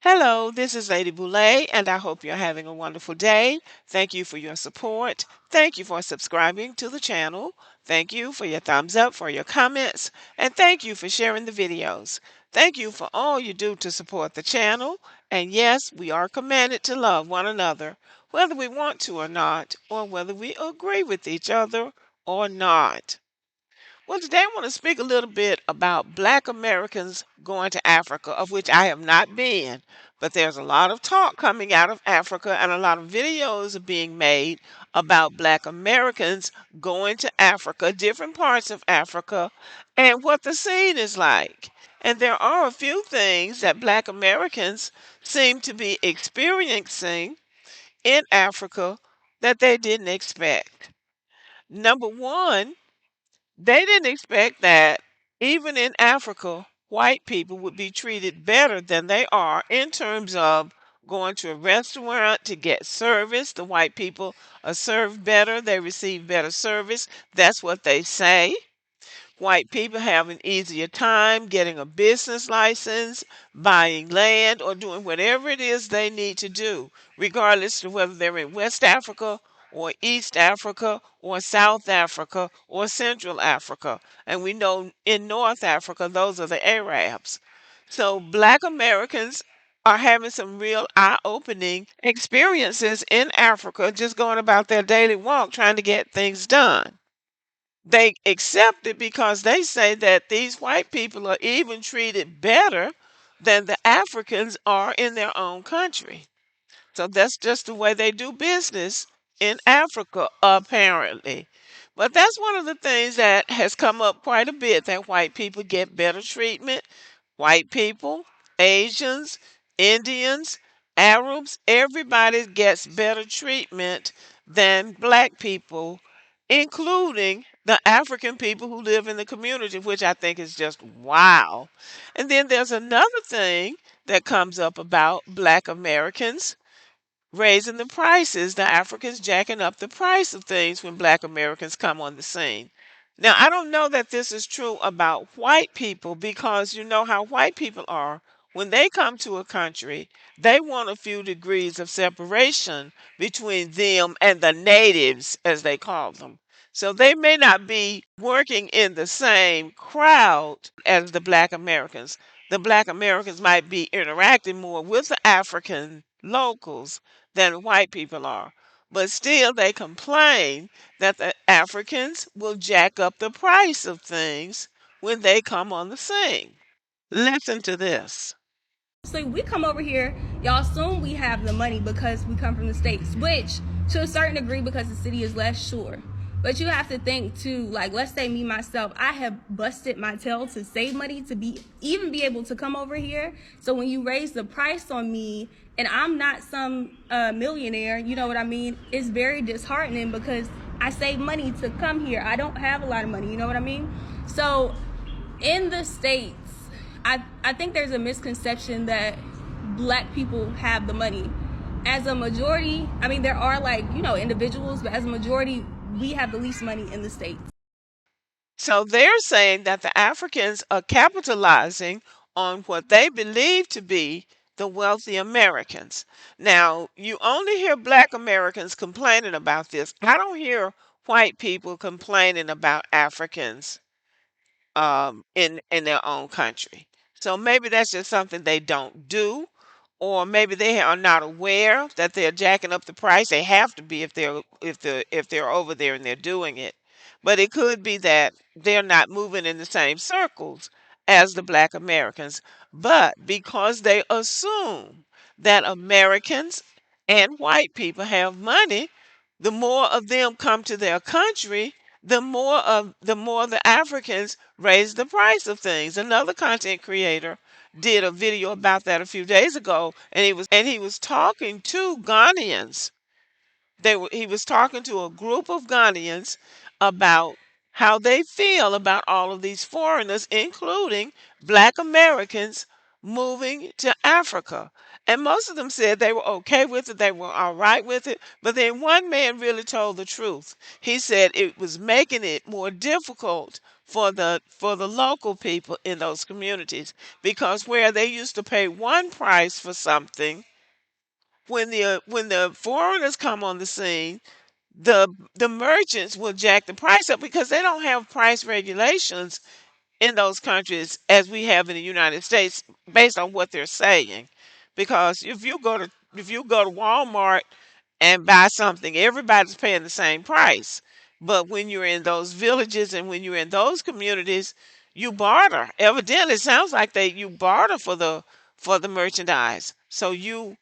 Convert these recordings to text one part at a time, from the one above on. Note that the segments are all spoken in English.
Hello, this is Lady Boulay, and I hope you're having a wonderful day. Thank you for your support. Thank you for subscribing to the channel. Thank you for your thumbs up, for your comments, and thank you for sharing the videos. Thank you for all you do to support the channel. And yes, we are commanded to love one another, whether we want to or not, or whether we agree with each other or not. Well, today I want to speak a little bit about Black Americans going to Africa, of which I have not been. But there's a lot of talk coming out of Africa, and a lot of videos are being made about Black Americans going to Africa, different parts of Africa, and what the scene is like. And there are a few things that Black Americans seem to be experiencing in Africa that they didn't expect. Number one, they didn't expect that even in Africa, white people would be treated better than they are in terms of going to a restaurant to get service. The white people are served better, they receive better service. That's what they say. White people have an easier time getting a business license, buying land, or doing whatever it is they need to do, regardless of whether they're in West Africa or East Africa or South Africa or Central Africa. And we know in North Africa, those are the Arabs. So Black Americans are having some real eye opening experiences in Africa, just going about their daily walk trying to get things done. They accept it because they say that these white people are even treated better than the Africans are in their own country. So that's just the way they do business in Africa, apparently. But that's one of the things that has come up quite a bit, that white people get better treatment. White people, Asians, Indians, Arabs, everybody gets better treatment than black people, including the African people who live in the community, which I think is just wow. And then there's another thing that comes up about black Americans raising the prices, the Africans jacking up the price of things when black Americans come on the scene. Now, I don't know that this is true about white people, because you know how white people are. When they come to a country, they want a few degrees of separation between them and the natives, as they call them. So they may not be working in the same crowd as the black Americans. The black Americans might be interacting more with the African locals than white people are. But still, they complain that the Africans will jack up the price of things when they come on the scene. Listen to this. So we come over here, y'all assume we have the money because we come from the States, which to a certain degree, because the city is less, sure. But you have to think too, like, let's say me myself, I have busted my tail to save money to be able to come over here. So when you raise the price on me, and I'm not some millionaire, you know what I mean? It's very disheartening because I save money to come here. I don't have a lot of money, you know what I mean? So in the States, I think there's a misconception that black people have the money. As a majority, I mean, there are, like, individuals, but as a majority, we have the least money in the States. So they're saying that the Africans are capitalizing on what they believe to be the wealthy Americans. Now, you only hear black Americans complaining about this. I don't hear white people complaining about Africans in their own country. So maybe that's just something they don't do, or maybe they are not aware that they're jacking up the price. They have to be if they're over there and they're doing it. But it could be that they're not moving in the same circles as the black Americans. But because they assume that Americans and white people have money, the more of them come to their country, the more the Africans raise the price of things. Another content creator did a video about that a few days ago, and he was talking to Ghanaians. He was talking to a group of Ghanaians about how they feel about all of these foreigners, including black Americans, moving to Africa. And most of them said they were okay with it, they were all right with it. But then one man really told the truth. He said it was making it more difficult for the local people in those communities, because where they used to pay one price for something, when the foreigners come on the scene, the merchants will jack the price up because they don't have price regulations in those countries as we have in the United States, based on what they're saying. Because if you go to Walmart and buy something, everybody's paying the same price. But when you're in those villages and when you're in those communities, you barter. Evidently, it sounds like they you barter for the merchandise. So you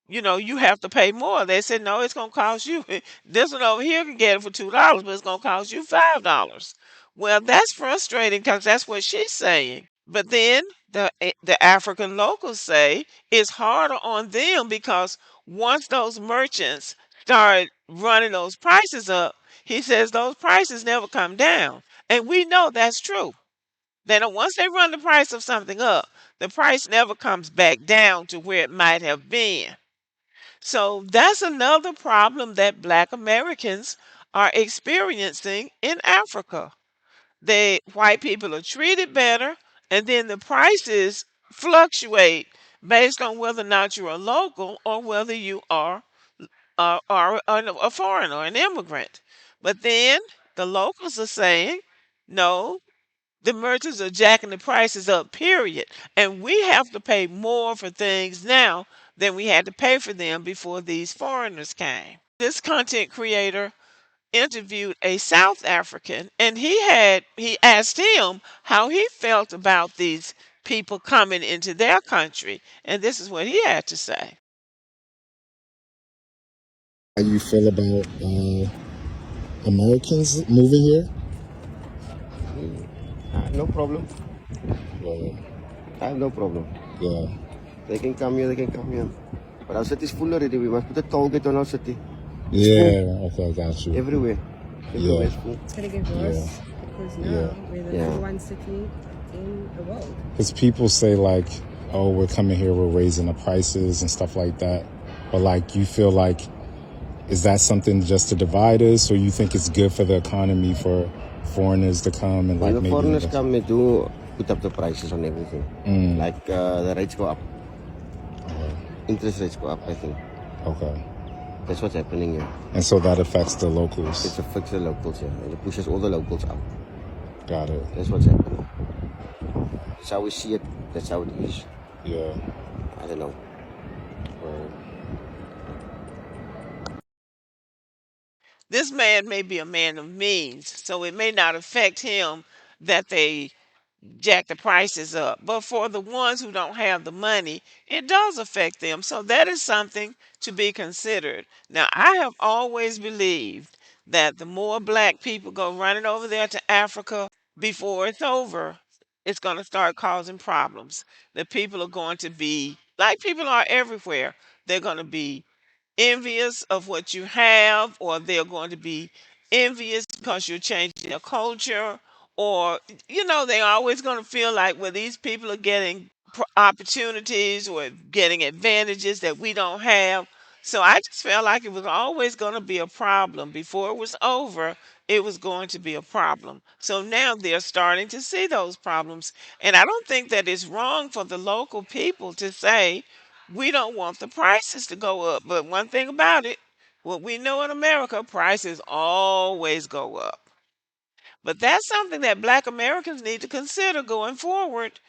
have to pay more. They said, no, it's going to cost you. This one over here can get it for $2, but it's going to cost you $5. Well, that's frustrating because that's what she's saying. But then the African locals say it's harder on them because once those merchants start running those prices up, he says those prices never come down. And we know that's true. Then once they run the price of something up, the price never comes back down to where it might have been. So that's another problem that Black Americans are experiencing in Africa. White people are treated better, and then the prices fluctuate based on whether or not you're a local or whether you are a foreigner, an immigrant. But then the locals are saying, no, the merchants are jacking the prices up, period. And we have to pay more for things now than we had to pay for them before these foreigners came. This content creator interviewed a South African, and he asked him how he felt about these people coming into their country, and this is what he had to say. How you feel about Americans moving here? No problem. Well, I have no problem. yeah, They can come here, they can come here. But our city is full already. We must put a toll gate on our city. It's yeah. Okay, got you. everywhere. Yeah. It's full. It's gonna get Yeah, worse because now yeah. we're the Yeah. number one city in the world. Because people say like, "Oh, we're coming here, we're raising the prices and stuff like that," but like, you feel like, is that something just to divide us, or you think it's good for the economy for foreigners to come and like When the maybe foreigners invest? come, they do put up the prices on everything. Like the rates go up. Interest rates go up, I think. Okay, That's what's happening here. and so that affects the locals. It's a fix the locals here. And it pushes all the locals up. Got it. That's what's happening. That's how we see it. That's how it is. Yeah. I don't know. Right. This man may be a man of means, so it may not affect him that they jack the prices up. But for the ones who don't have the money, it does affect them. So that is something to be considered. Now, I have always believed that the more black people go running over there to Africa before it's over, it's going to start causing problems. The people are going to be like people are everywhere. They're going to be envious of what you have, or they're going to be envious because you're changing their culture, or they're always going to feel like, well, these people are getting opportunities or getting advantages that we don't have. So I just felt like it was always going to be a problem. Before it was over, it was going to be a problem. So now they're starting to see those problems. And I don't think that it's wrong for the local people to say, we don't want the prices to go up. But one thing about it, what we know in America, prices always go up. But that's something that black Americans need to consider going forward.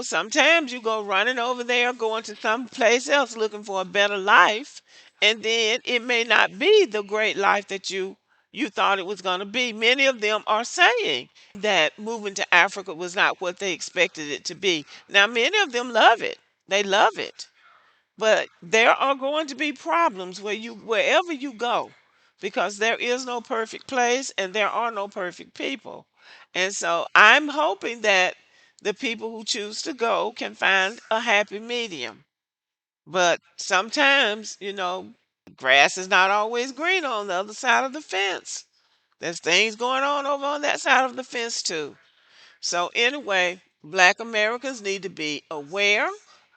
Sometimes you go running over there, going to some place else looking for a better life, and then it may not be the great life that you thought it was going to be. Many of them are saying that moving to Africa was not what they expected it to be. Now, many of them love it. They love it. But there are going to be problems wherever you go, because there is no perfect place and there are no perfect people. And so I'm hoping that the people who choose to go can find a happy medium. But sometimes, grass is not always green on the other side of the fence. There's things going on over on that side of the fence too. So anyway, Black Americans need to be aware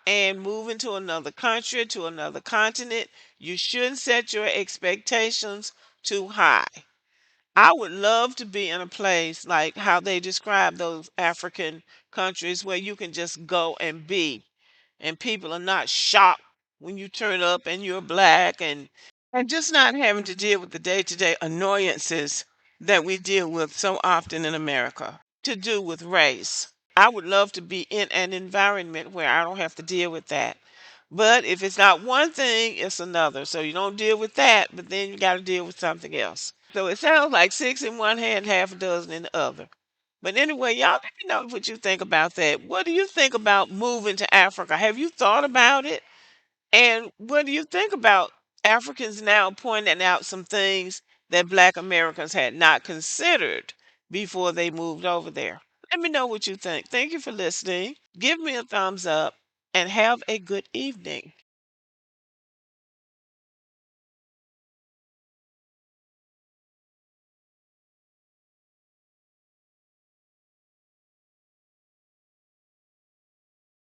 and move into another country, to another continent. You shouldn't set your expectations too high. I would love to be in a place like how they describe those African countries where you can just go and be, and people are not shocked when you turn up and you're black, and just not having to deal with the day-to-day annoyances that we deal with so often in America to do with race. I would love to be in an environment where I don't have to deal with that. But if it's not one thing, it's another. So you don't deal with that, but then you got to deal with something else. So it sounds like six in one hand, half a dozen in the other. But anyway, y'all let me know what you think about that. What do you think about moving to Africa? Have you thought about it? And what do you think about Africans now pointing out some things that Black Americans had not considered before they moved over there? Let me know what you think. Thank you for listening. Give me a thumbs up and have a good evening.